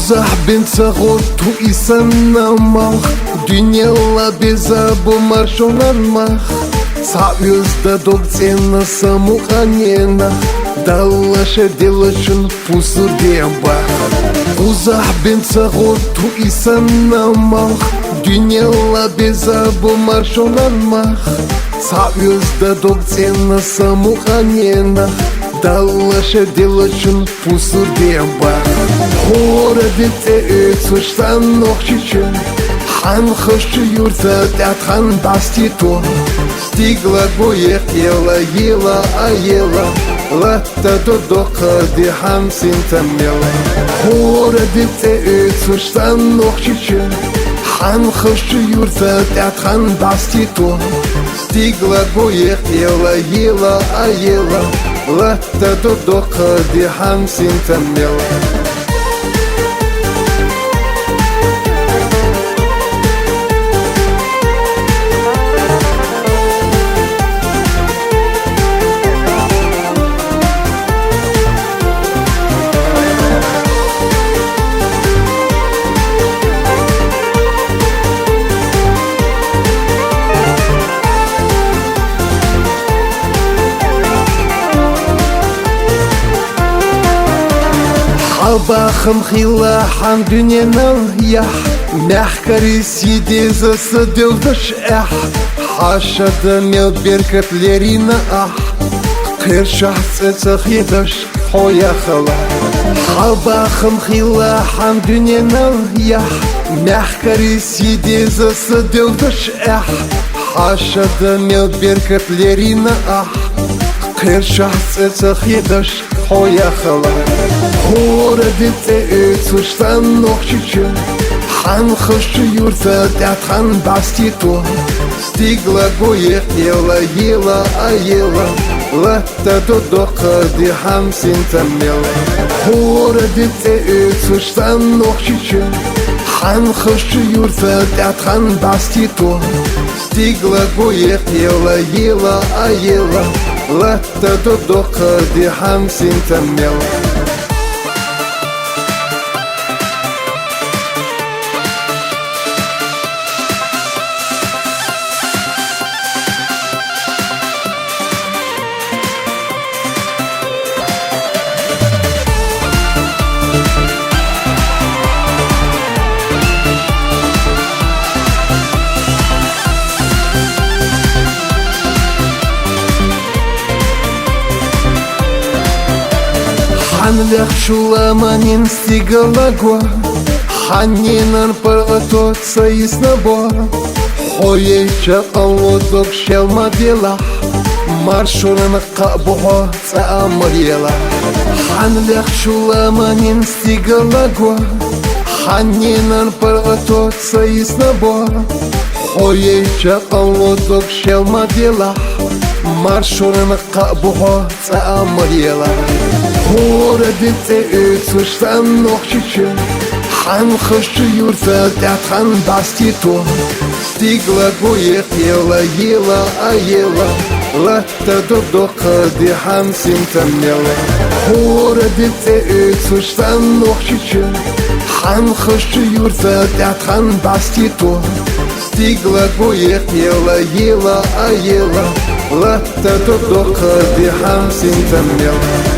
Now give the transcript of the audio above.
Uzah ben sağoltu isanamah Dünyala beza bu marşonanmah Союзда докцена самуханена Далаша делашын пусу демба Uzah ben sağoltu isanamah Dünyala beza bu marşonanmah Союзда докцена самуханена Далаша делашын пусу демба Хорадете ötsuştan nokçiçi Han хышы юрта тятхан бастито Стигла гоек ела а ела Латта додока дихам синтамела Хорадете ötsuştan nokçiçi Han хышы юрта тятхан бастито Стигла гоек ела а ела Латта додока дихам синтамела Абахым хила хан дünyanın yah Mehkari sideza sadevdaş eh Haşada mel berkatlerine ah Kırşah tsetsah yedaş hoya khala Abahım hila han dünyanın yah Mehkari sideza sadevdaş eh Haşada mel berkatlerine ah Kırşah tsetsah yedaş hoya khala Хорадете ötsuştan nokçiçi Han хышы юрта тятхан бастито Стигла гоек ела а ела Латта додока дихам синтамела Хорадете ötsuştan nokçiçi Han хышы юрта тятхан бастито Стигла гоек ела а ела Латта додока дихам синтамела Hanlech shulamanin stigalagwa Haninan parvatot saisnabo Hoyecha alodok shelmadela Marshonan qabuho tsaamriela Hanlech shulamanin stigalagwa Haninan parvatot saisnabo Hoyecha alodok shelmadela Marshonan qabuho tsaamriela Хорадете ötsuştan nokçiçi Han хышы юрта тятхан бастито Стигла гоек ела а ела Латта додока дихам синтамела Хорадете ötsuştan nokçiçi Han хышы юрта тятхан бастито Стигла гоек ела а ела Латта додока дихам синтамела